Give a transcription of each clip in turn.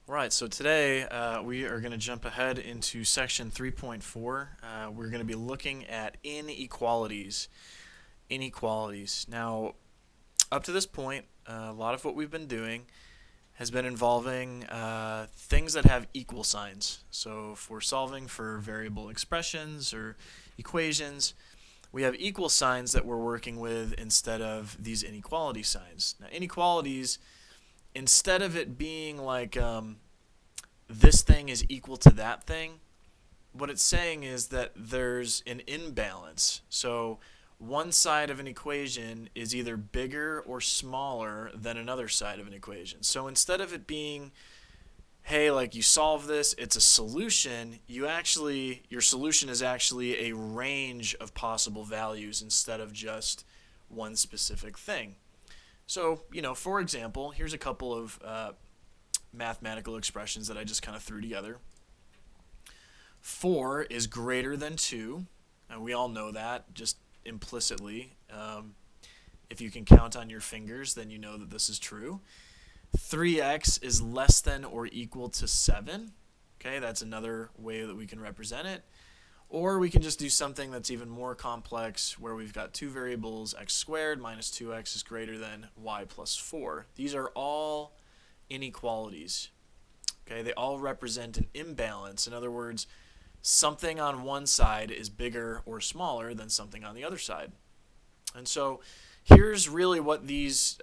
Right, so today we are going to jump ahead into section 3.4. We're going to be looking at inequalities. Inequalities. Now, up to this point, a lot of what we've been doing has been involving things that have equal signs. So, if we're solving for variable expressions or equations, we have equal signs that we're working with instead of these inequality signs. Now, inequalities, instead of it being like this thing is equal to that thing, what it's saying is that there's an imbalance. So one side of an equation is either bigger or smaller than another side of an equation. So instead of it being, hey, like you solve this, it's a solution, your solution is actually a range of possible values instead of just one specific thing. So, for example, here's a couple of mathematical expressions that I just kind of threw together. 4 is greater than 2, and we all know that just implicitly. If you can count on your fingers, then you know that this is true. 3x is less than or equal to 7. Okay, that's another way that we can represent it. Or we can just do something that's even more complex where we've got two variables, x squared minus 2x is greater than y plus 4. These are all inequalities. Okay, they all represent an imbalance. In other words, something on one side is bigger or smaller than something on the other side. And so here's really what these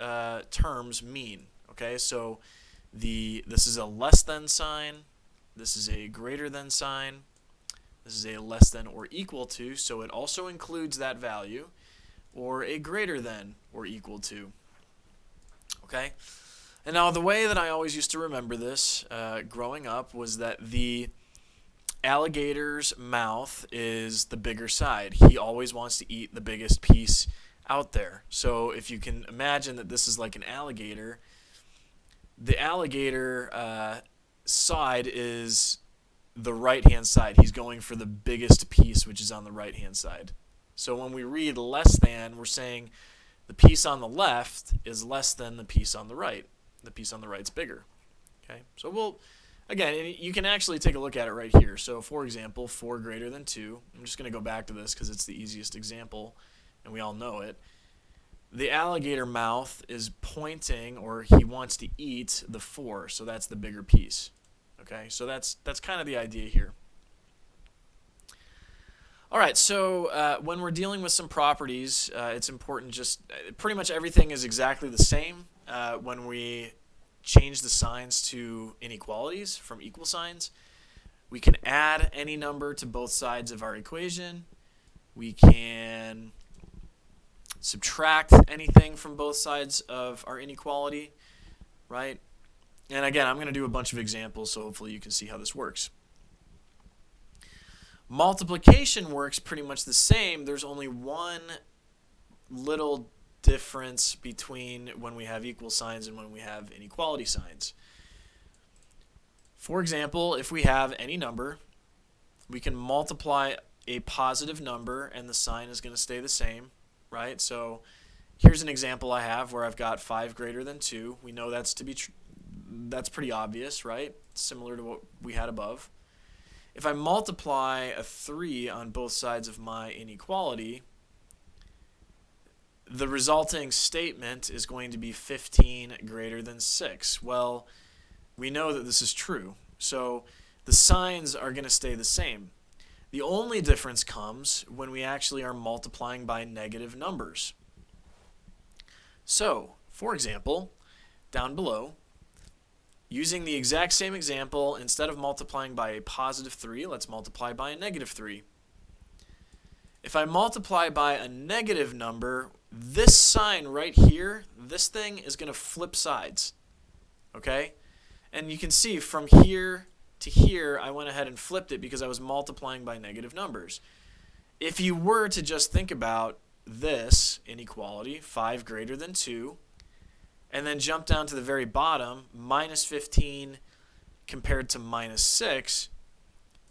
terms mean. Okay, so this is a less than sign, this is a greater than sign, this is a less than or equal to, so it also includes that value, or a greater than or equal to. Okay? And now the way that I always used to remember this growing up was that the alligator's mouth is the bigger side. He always wants to eat the biggest piece out there. So if you can imagine that this is like an alligator, the alligator side is the right-hand side. He's going for the biggest piece, which is on the right-hand side. So when we read less than, we're saying the piece on the left is less than the piece on the right. The piece on the right's bigger. Okay, so again, you can actually take a look at it right here. So for example, 4 greater than 2. I'm just going to go back to this because it's the easiest example, and we all know it. The alligator mouth is pointing, or he wants to eat the 4, so that's the bigger piece. Okay, so that's kind of the idea here. All right, so when we're dealing with some properties, it's important pretty much everything is exactly the same when we change the signs to inequalities from equal signs. We can add any number to both sides of our equation. We can subtract anything from both sides of our inequality, right? And again, I'm going to do a bunch of examples, so hopefully you can see how this works. Multiplication works pretty much the same. There's only one little difference between when we have equal signs and when we have inequality signs. For example, if we have any number, we can multiply a positive number and the sign is going to stay the same, right? So here's an example I have where I've got 5 greater than 2. We know that's that's pretty obvious, right? Similar to what we had above. If I multiply a 3 on both sides of my inequality, the resulting statement is going to be 15 greater than 6. Well, we know that this is true. So the signs are going to stay the same. The only difference comes when we actually are multiplying by negative numbers. So, for example, down below, using the exact same example, instead of multiplying by a positive 3, let's multiply by a negative 3. If I multiply by a negative number, this sign right here, this thing is going to flip sides. Okay? And you can see from here to here, I went ahead and flipped it because I was multiplying by negative numbers. If you were to just think about this inequality, 5 greater than 2, and then jump down to the very bottom, minus 15 compared to minus 6.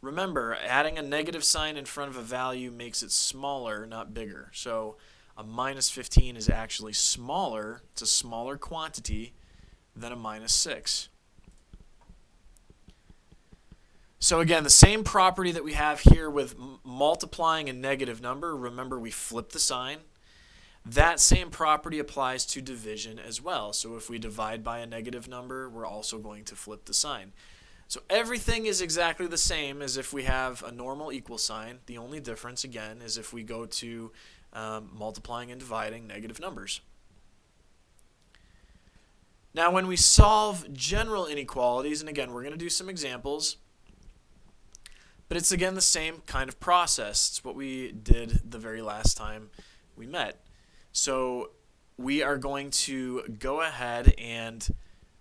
Remember, adding a negative sign in front of a value makes it smaller, not bigger. So a minus 15 is actually smaller. It's a smaller quantity than a minus 6. So again, the same property that we have here with multiplying a negative number, remember we flip the sign. That same property applies to division as well. So if we divide by a negative number, we're also going to flip the sign. So everything is exactly the same as if we have a normal equal sign. The only difference, again, is if we go to multiplying and dividing negative numbers. Now when we solve general inequalities, and again, we're going to do some examples, but it's again the same kind of process. It's what we did the very last time we met. So we are going to go ahead and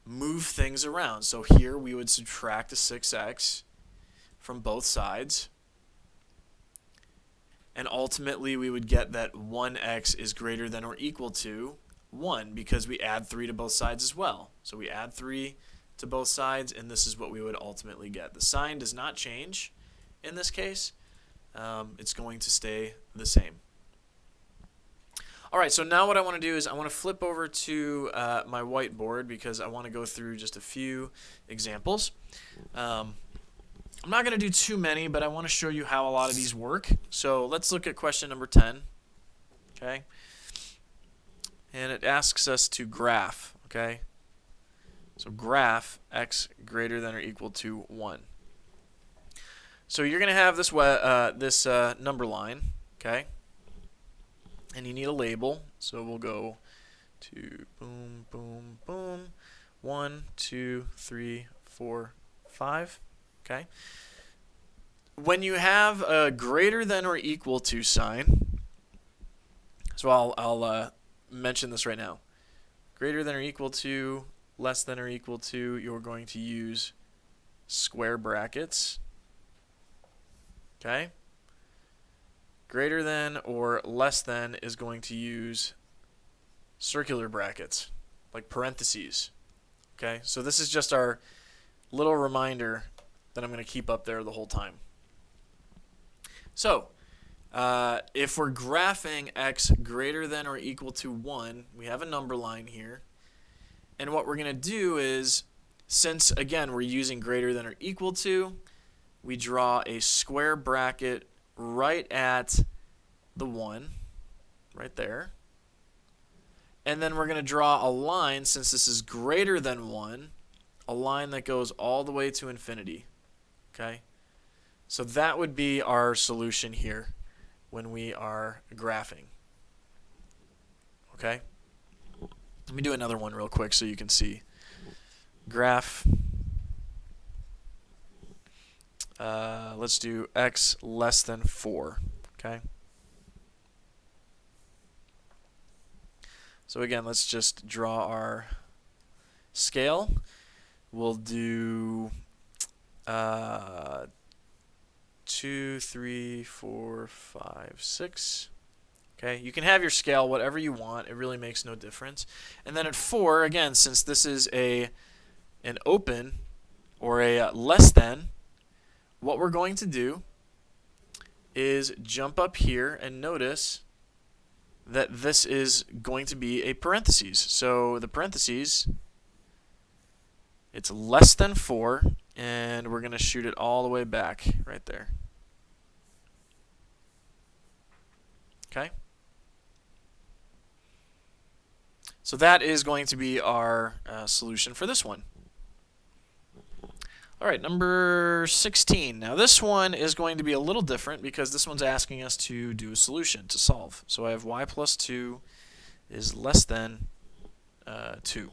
move things around. So here we would subtract a 6x from both sides. And ultimately we would get that 1x is greater than or equal to 1 because we add 3 to both sides as well. So we add 3 to both sides, and this is what we would ultimately get. The sign does not change in this case. It's going to stay the same. All right, so now what I want to do is I want to flip over to my whiteboard because I want to go through just a few examples. I'm not going to do too many, but I want to show you how a lot of these work. So let's look at question number 10. Okay, and it asks us to graph. Okay, so graph x greater than or equal to 1. So you're going to have this number line, okay, and you need a label. So we'll go to boom, boom, boom, 1, 2, 3, 4, 5. Okay. When you have a greater than or equal to sign, so I'll mention this right now. Greater than or equal to, less than or equal to, you're going to use square brackets. Okay. Greater than or less than is going to use circular brackets, like parentheses. Okay. So this is just our little reminder that I'm going to keep up there the whole time. So if we're graphing x greater than or equal to 1, we have a number line here. And what we're going to do is, since, again, we're using greater than or equal to, we draw a square bracket right at the 1, right there. And then we're going to draw a line, since this is greater than 1, a line that goes all the way to infinity. Okay? So that would be our solution here when we are graphing. Okay? Let me do another one real quick so you can see. Graph. Let's do x less than 4. Okay? So again, let's just draw our scale. We'll do 2, 3, 4, 5, 6. Okay, you can have your scale whatever you want. It really makes no difference. And then at 4, again, since this is an open or a less than, what we're going to do is jump up here and notice that this is going to be a parentheses. So the parentheses, it's less than 4, and we're going to shoot it all the way back right there. Okay? So that is going to be our solution for this one. All right, number 16. Now this one is going to be a little different because this one's asking us to do a solution, to solve. So I have y plus 2 is less than 2.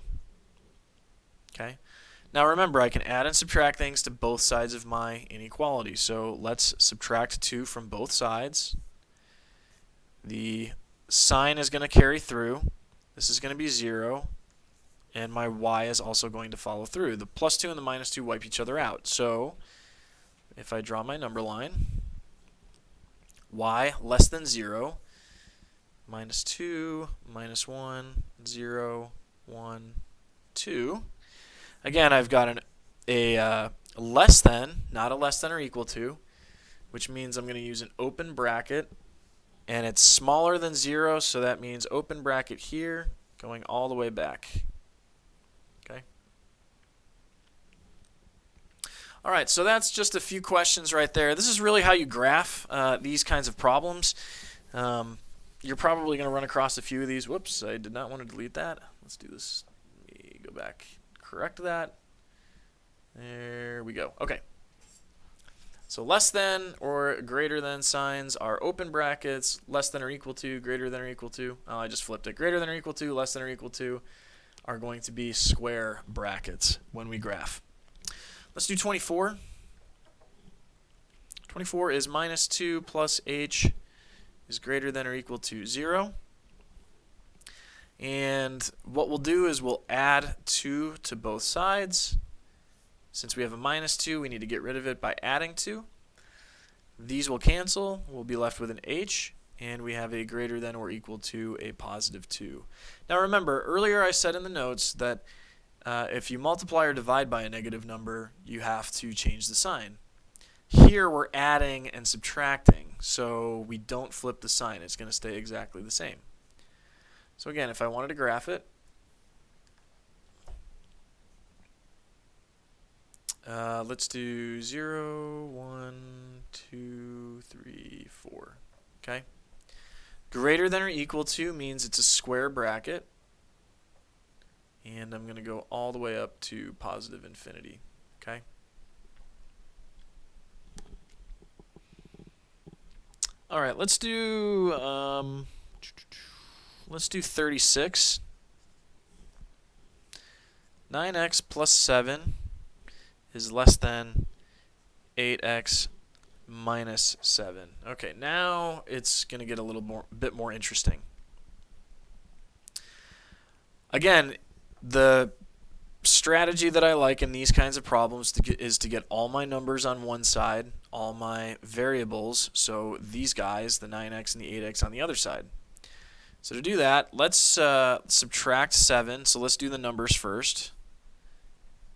Okay? Now remember, I can add and subtract things to both sides of my inequality. So let's subtract 2 from both sides. The sign is going to carry through. This is going to be 0. And my y is also going to follow through. The plus 2 and the minus 2 wipe each other out. So if I draw my number line, y less than 0, minus 2, minus 1, 0, 1, 2. Again, I've got a less than, not a less than or equal to, which means I'm going to use an open bracket. And it's smaller than 0, so that means open bracket here, going all the way back. Okay. All right, so that's just a few questions right there. This is really how you graph these kinds of problems. You're probably going to run across a few of these. Whoops, I did not want to delete that. Let's do this. Let me go back, correct that. There we go. Okay. So less than or greater than signs are open brackets. Less than or equal to, greater than or equal to. Oh, I just flipped it. Greater than or equal to, less than or equal to are going to be square brackets when we graph. Let's do 24. 24 is minus 2 plus h is greater than or equal to 0. And what we'll do is we'll add 2 to both sides. Since we have a minus 2, we need to get rid of it by adding 2. These will cancel. We'll be left with an h, and we have a greater than or equal to a positive 2. Now remember, earlier I said in the notes that if you multiply or divide by a negative number, you have to change the sign. Here we're adding and subtracting, so we don't flip the sign. It's going to stay exactly the same. So again, if I wanted to graph it, let's do 0, 1, 2, 3, 4. Okay. Greater than or equal to means it's a square bracket. And I'm going to go all the way up to positive infinity. Okay. All right, let's do 36. 9x plus 7 is less than 8x minus 7. Okay, now it's going to get a bit more interesting. Again, the strategy that I like in these kinds of problems is to get all my numbers on one side, all my variables, so these guys, the 9x and the 8x, on the other side. So to do that, let's subtract 7. So let's do the numbers first.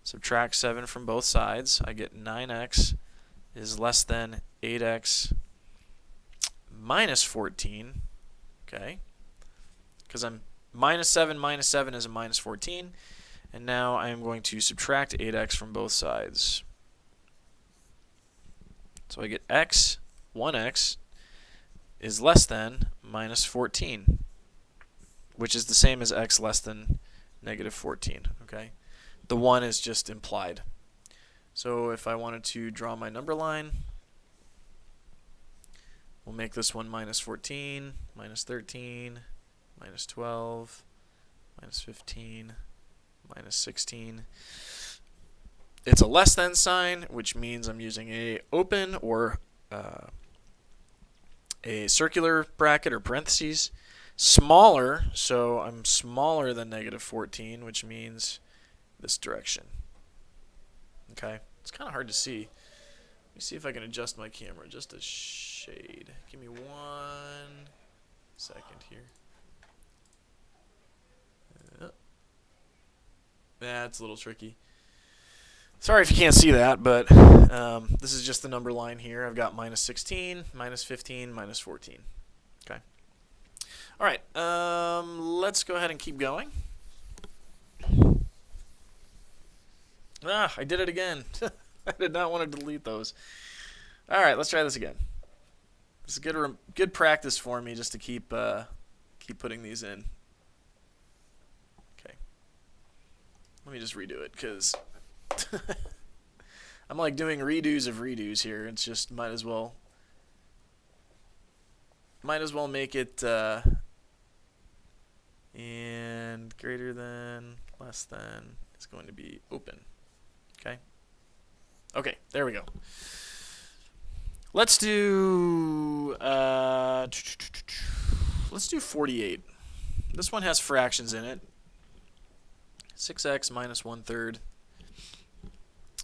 Subtract 7 from both sides. I get 9x is less than 8x minus 14. Okay, because I'm minus 7 is a minus 14. And now I am going to subtract 8x from both sides. So I get x, 1x, is less than minus 14, which is the same as x less than negative 14. Okay, the 1 is just implied. So if I wanted to draw my number line, we'll make this one minus 14, minus 13, minus 12, minus 15, minus 16. It's a less than sign, which means I'm using a open or a circular bracket or parentheses. Smaller, so I'm smaller than negative 14, which means this direction. Okay, it's kind of hard to see. Let me see if I can adjust my camera just a shade. Give me 1 second here. That's a little tricky. Sorry if you can't see that, but this is just the number line here. I've got minus 16, minus 15, minus 14. Okay. All right, let's go ahead and keep going. I did it again. I did not want to delete those. All right, let's try this again. This is good practice for me just to keep putting these in. Okay. Let me just redo it because I'm like doing redos of redos here. It's just might as well make it and greater than, less than is going to be open. Okay. Okay, there we go. Let's do 48. This one has fractions in it. 6x minus 1/3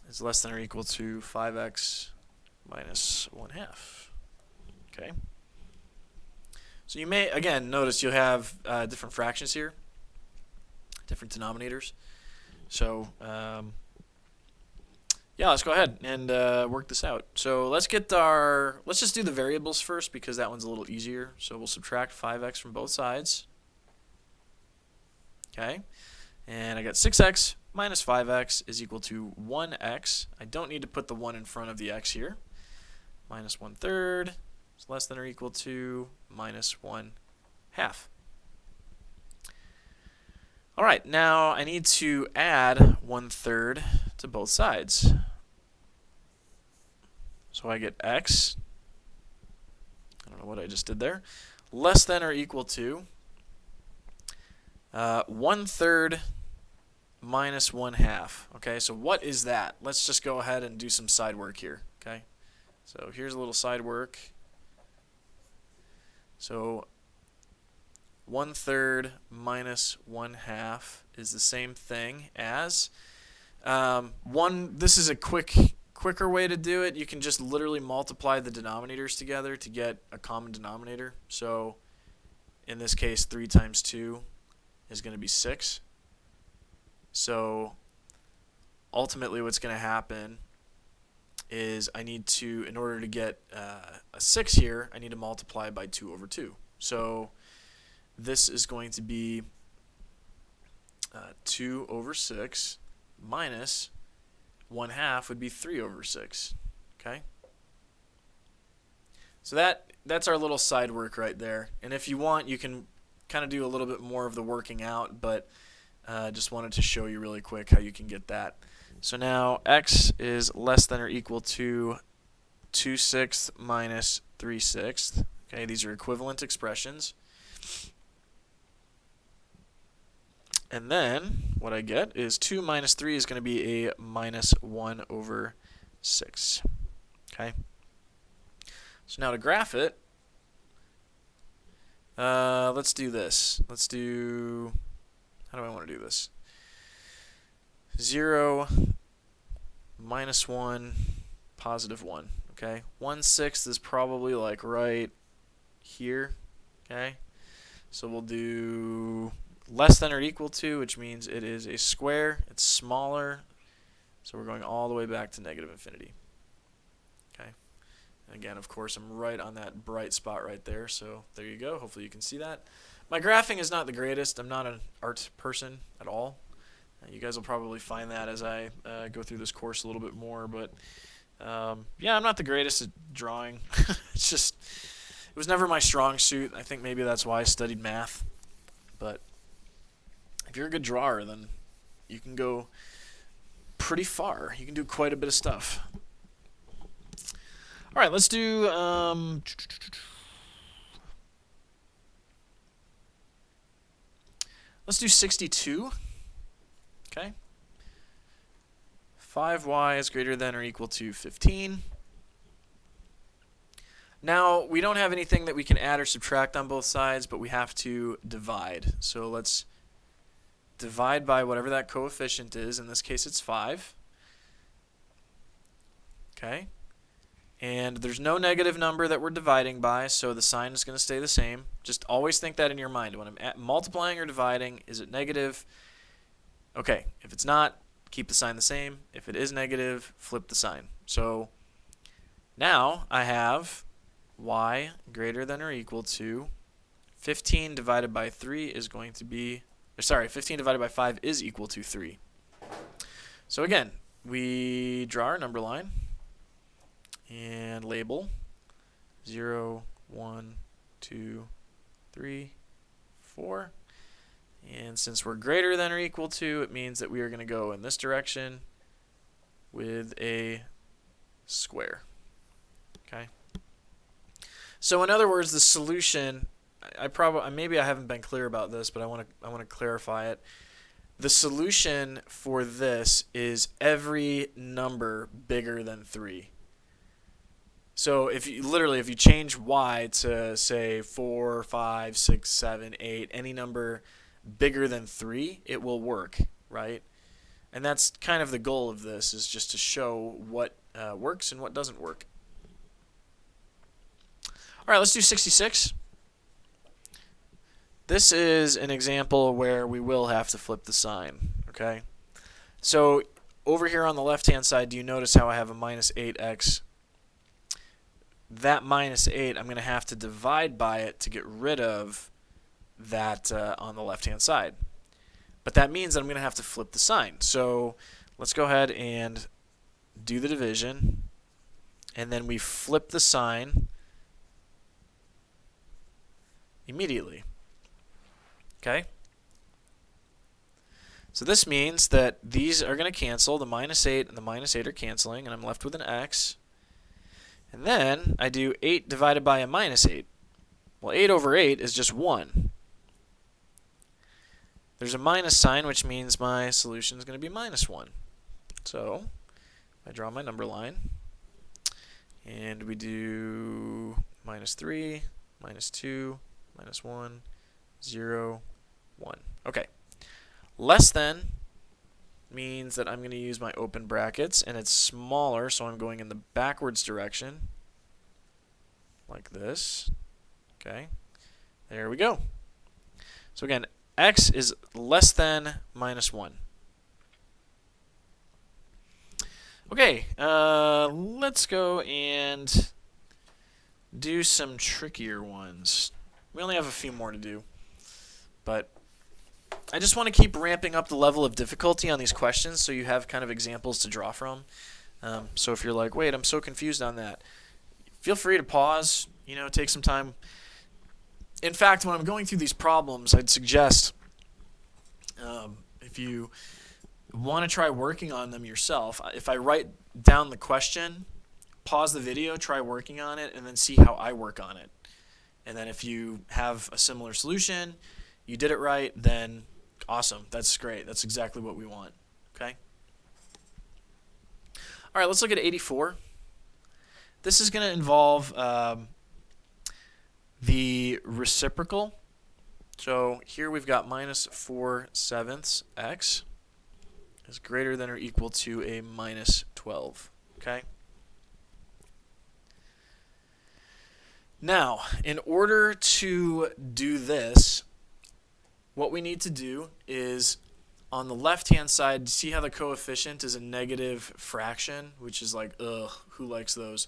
is less than or equal to 5x minus 1/2. Okay. So you may, again, notice you'll have different fractions here, different denominators. So yeah, let's go ahead and work this out. So let's just do the variables first because that one's a little easier. So we'll subtract 5x from both sides. Okay. And I got 6x minus 5x is equal to 1x. I don't need to put the 1 in front of the x here. Minus 1/3 is less than or equal to minus 1/2. All right, now I need to add 1/3 to both sides. So I get x, I don't know what I just did there, less than or equal to 1/3 minus 1/2. Okay, so what is that? Let's just go ahead and do some side work here. Okay, so here's a little side work. So 1/3 minus 1/2 is the same thing as This is a quicker way to do it. You can just literally multiply the denominators together to get a common denominator. So in this case, 3 times 2 is going to be 6. So ultimately what's going to happen is I need to, in order to get a 6 here, I need to multiply by 2 over 2. So this is going to be 2 over 6 minus 1/2 would be 3 over 6. Okay? So that's our little side work right there. And if you want, you can kind of do a little bit more of the working out, but just wanted to show you really quick how you can get that. So now x is less than or equal to 2/6 minus 3/6. Okay, these are equivalent expressions. And then what I get is 2 minus 3 is going to be a minus 1 over 6. Okay. So now to graph it, let's do this. Let's do, how do I want to do this? 0, minus 1, positive 1. Okay. 1/6 is probably like right here. Okay. So we'll do less than or equal to, which means it is a square. It's smaller. So we're going all the way back to negative infinity. Okay. And again, of course, I'm right on that bright spot right there. So there you go. Hopefully you can see that. My graphing is not the greatest. I'm not an art person at all. You guys will probably find that as I go through this course a little bit more. But yeah, I'm not the greatest at drawing. It's just, it was never my strong suit. I think maybe that's why I studied math. But if you're a good drawer, then you can go pretty far. You can do quite a bit of stuff. All right, let's do let's do 62. Okay. 5y is greater than or equal to 15. Now, we don't have anything that we can add or subtract on both sides, but we have to divide. So let's divide by whatever that coefficient is. In this case, it's 5. Okay. And there's no negative number that we're dividing by, so the sign is going to stay the same. Just always think that in your mind. When I'm multiplying or dividing, is it negative? Okay. If it's not, keep the sign the same. If it is negative, flip the sign. So now I have y greater than or equal to 15 divided by 3 is going to be, sorry, 15 divided by 5 is equal to 3. So again, we draw our number line and label 0, 1, 2, 3, 4. And since we're greater than or equal to, it means that we are going to go in this direction with a square. Okay. So in other words, the solution, maybe I haven't been clear about this, but I want to clarify it. The solution for this is every number bigger than 3. So if you change y to say 4, 5, 6, 7, 8, any number bigger than 3, it will work, right? And that's kind of the goal of this, is just to show what works and what doesn't work. All right, let's do 66. This is an example where we will have to flip the sign, okay? So over here on the left-hand side, do you notice how I have a minus 8x? That minus 8, I'm going to have to divide by it to get rid of that on the left-hand side. But that means that I'm going to have to flip the sign. So let's go ahead and do the division. And then we flip the sign immediately. Okay? So this means that these are going to cancel. The minus 8 and the minus 8 are canceling, and I'm left with an x. And then I do 8 divided by a minus 8. Well, 8 over 8 is just 1. There's a minus sign, which means my solution is going to be minus 1. So I draw my number line, and we do minus 3, minus 2, minus 1, 0, 1. Okay. Less than means that I'm going to use my open brackets, and it's smaller, so I'm going in the backwards direction, like this. Okay, there we go. So again, x is less than minus 1. Okay, let's go and do some trickier ones. We only have a few more to do, but I just want to keep ramping up the level of difficulty on these questions so you have kind of examples to draw from. So if you're like, wait, I'm so confused on that, feel free to pause, take some time. In fact, when I'm going through these problems, I'd suggest if you want to try working on them yourself, if I write down the question, pause the video, try working on it, and then see how I work on it. And then if you have a similar solution, you did it right, then awesome. That's great. That's exactly what we want. Okay? All right, let's look at 84. This is going to involve the reciprocal. So here we've got minus 4/7 x is greater than or equal to a minus 12. Okay? Now, in order to do this, what we need to do is on the left-hand side, see how the coefficient is a negative fraction, which is like, ugh, who likes those?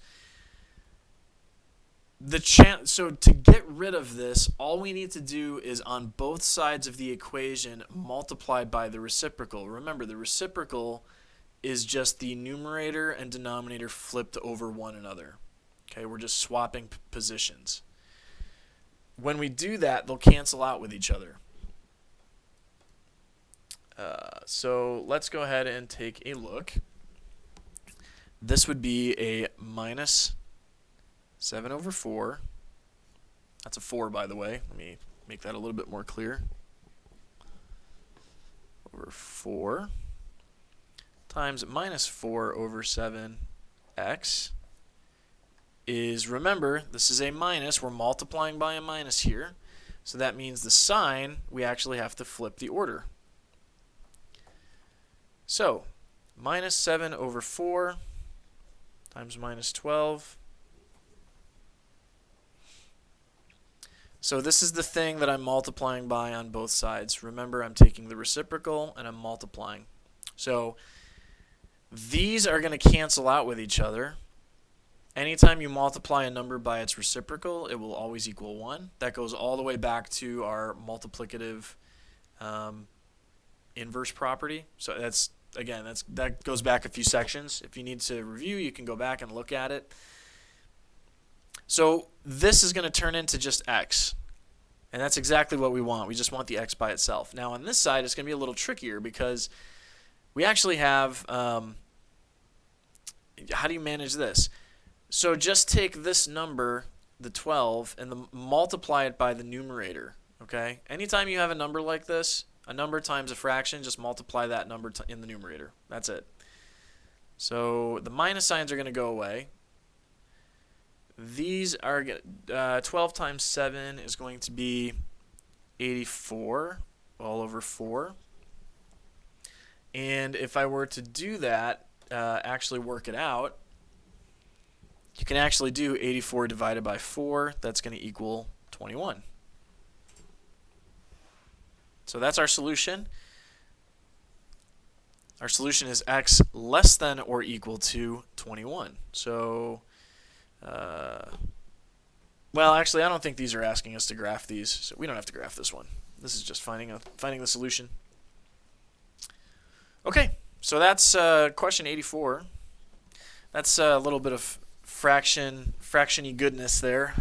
So to get rid of this, all we need to do is on both sides of the equation multiply by the reciprocal. Remember, the reciprocal is just the numerator and denominator flipped over one another. Okay, we're just swapping positions. When we do that, they'll cancel out with each other. So let's go ahead and take a look. This would be a minus 7/4. That's a 4, by the way. Let me make that a little bit more clear. Over 4 times minus 4/7x is, remember, this is a minus. We're multiplying by a minus here. So that means the sign, we actually have to flip the order. So minus 7/4 times minus 12. So this is the thing that I'm multiplying by on both sides. Remember, I'm taking the reciprocal and I'm multiplying. So these are going to cancel out with each other. Anytime you multiply a number by its reciprocal, it will always equal 1. That goes all the way back to our multiplicative inverse property. So that goes back a few sections. If you need to review, you can go back and look at it. So this is going to turn into just x. And that's exactly what we want. We just want the x by itself. Now on this side, it's going to be a little trickier because we actually have, how do you manage this? So just take this number, the 12, and multiply it by the numerator. Okay? Anytime you have a number like this, a number times a fraction, just multiply that number in the numerator. That's it. So the minus signs are going to go away. These are 12 times 7 is going to be 84 all over 4. And if I were to do that, actually work it out, you can actually do 84 divided by 4. That's going to equal 21. So that's our solution. Our solution is x less than or equal to 21. So well, actually, I don't think these are asking us to graph these, so we don't have to graph this one. This is just finding the solution. Okay, so that's question 84. That's a little bit of fraction-y goodness there.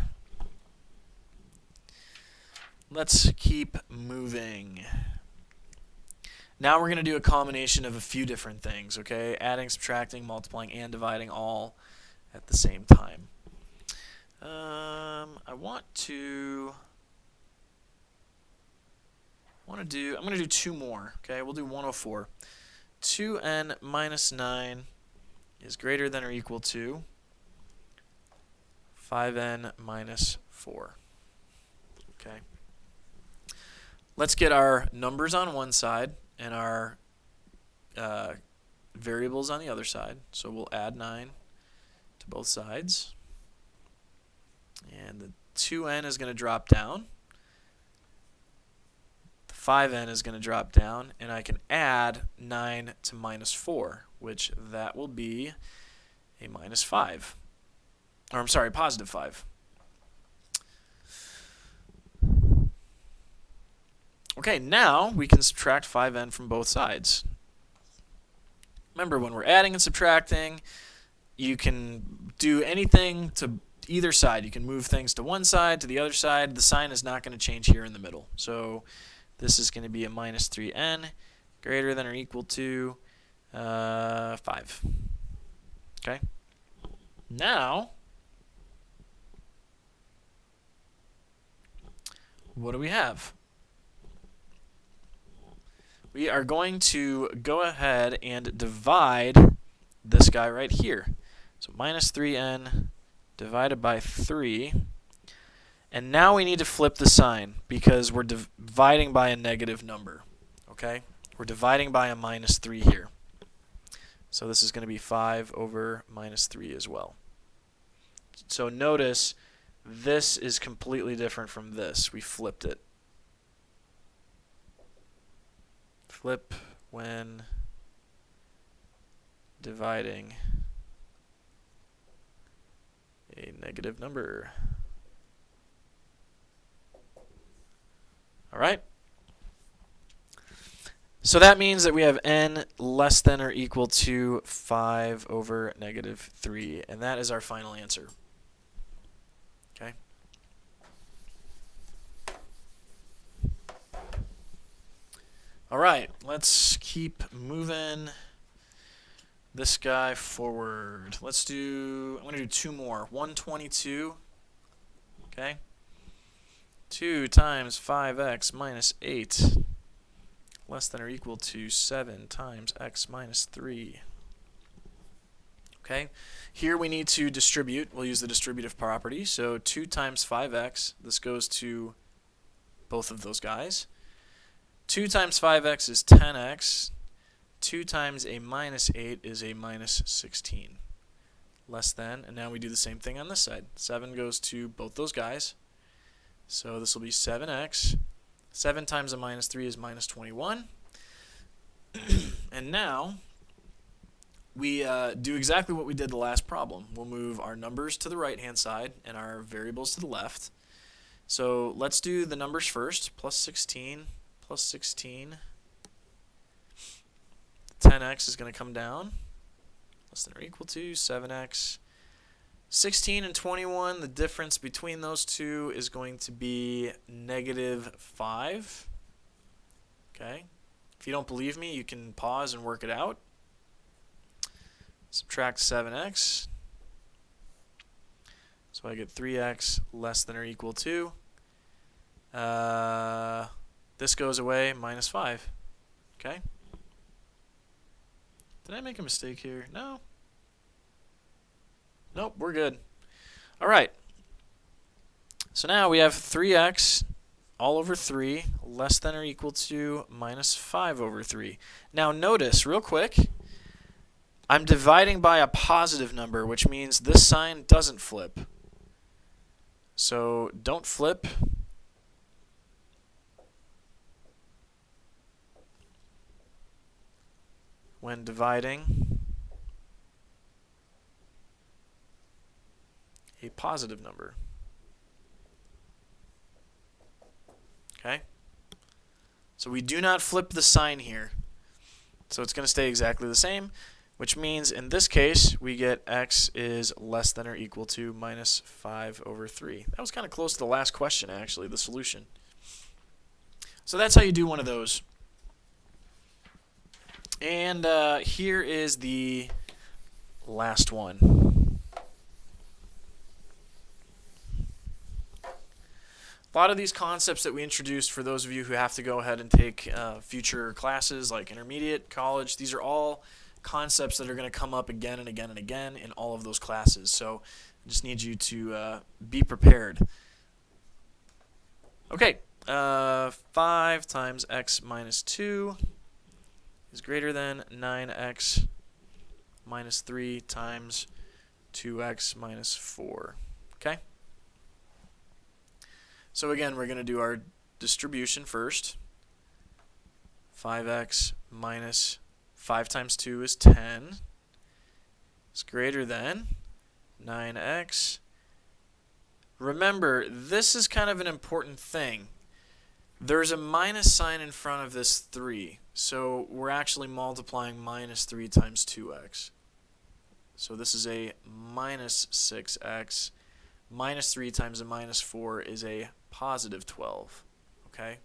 Let's keep moving. Now we're going to do a combination of a few different things, okay? Adding, subtracting, multiplying, and dividing all at the same time. I'm going to do two more, okay? We'll do 104. 2n minus 9 is greater than or equal to 5n minus 4. Okay. Let's get our numbers on one side and our variables on the other side. So we'll add 9 to both sides. And the 2n is going to drop down. The 5n is going to drop down. And I can add 9 to minus 4, which that will be a minus 5. Or I'm sorry, positive 5. Okay, now we can subtract 5n from both sides. Remember, when we're adding and subtracting, you can do anything to either side. You can move things to one side, to the other side. The sign is not going to change here in the middle. So this is going to be a minus 3n greater than or equal to 5. Okay. Now, what do we have? We are going to go ahead and divide this guy right here. So minus 3n divided by 3. And now we need to flip the sign because we're dividing by a negative number. Okay? We're dividing by a minus 3 here. So this is going to be 5 over minus 3 as well. So notice this is completely different from this. We flipped it. Flip when dividing a negative number. All right. So that means that we have n less than or equal to 5 over negative 3, and that is our final answer. Okay. All right, let's keep moving this guy forward. I'm going to do two more. 122, okay? 2 times 5x minus 8 less than or equal to 7 times x minus 3. Okay, here we need to distribute. We'll use the distributive property. So 2 times 5x, this goes to both of those guys. 2 times 5x is 10x. 2 times a minus 8 is a minus 16. Less than, and now we do the same thing on this side. 7 goes to both those guys. So this will be 7x. 7 times a minus 3 is minus 21. And now we do exactly what we did the last problem. We'll move our numbers to the right-hand side and our variables to the left. So let's do the numbers first. Plus 16. Plus 16. 10x is going to come down. Less than or equal to 7x. 16 and 21, the difference between those two is going to be negative 5. Okay. If you don't believe me, you can pause and work it out. Subtract 7x. So I get 3x less than or equal to. This goes away, minus 5. Okay. Did I make a mistake here? No. Nope, we're good. All right. So now we have 3x all over 3 less than or equal to minus 5 over 3. Now notice, real quick, I'm dividing by a positive number, which means this sign doesn't flip. So don't flip. When dividing a positive number. Okay? So we do not flip the sign here. So it's going to stay exactly the same, which means in this case we get x is less than or equal to minus 5 over 3. That was kind of close to the last question, actually, the solution. So that's how you do one of those. And here is the last one. A lot of these concepts that we introduced, for those of you who have to go ahead and take future classes like intermediate, college, these are all concepts that are going to come up again and again and again in all of those classes. So I just need you to be prepared. Okay, 5 times x minus 2 is greater than 9x minus 3 times 2x minus 4. Okay? So again, we're going to do our distribution first. 5x minus 5 times 2 is 10. It's greater than 9x. Remember, this is kind of an important thing. There's a minus sign in front of this 3. So we're actually multiplying minus 3 times 2x. So this is a minus 6x. Minus 3 times a minus 4 is a positive 12. Okay?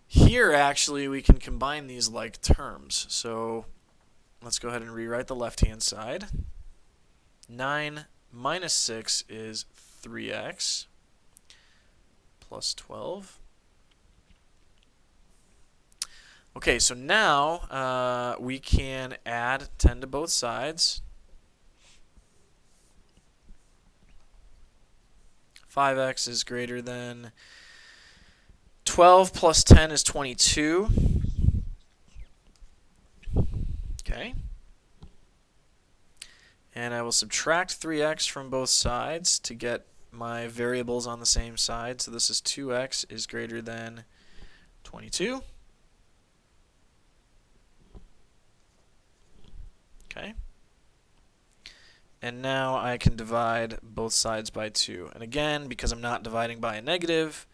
Here, actually, we can combine these like terms. So let's go ahead and rewrite the left-hand side. 9 minus 6 is 3x plus 12. Okay, so now we can add 10 to both sides. 5x is greater than 12 plus 10 is 22. Okay. And I will subtract 3x from both sides to get my variables on the same side. So this is 2x is greater than 22. Okay. And now I can divide both sides by 2. And again, because I'm not dividing by a negative,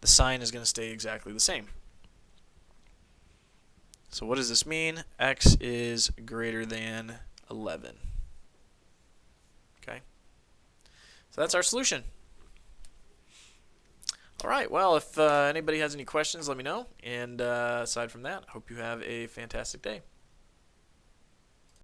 the sign is going to stay exactly the same. So what does this mean? X is greater than 11. Okay. So that's our solution. All right. Well, if anybody has any questions, let me know. And aside from that, I hope you have a fantastic day.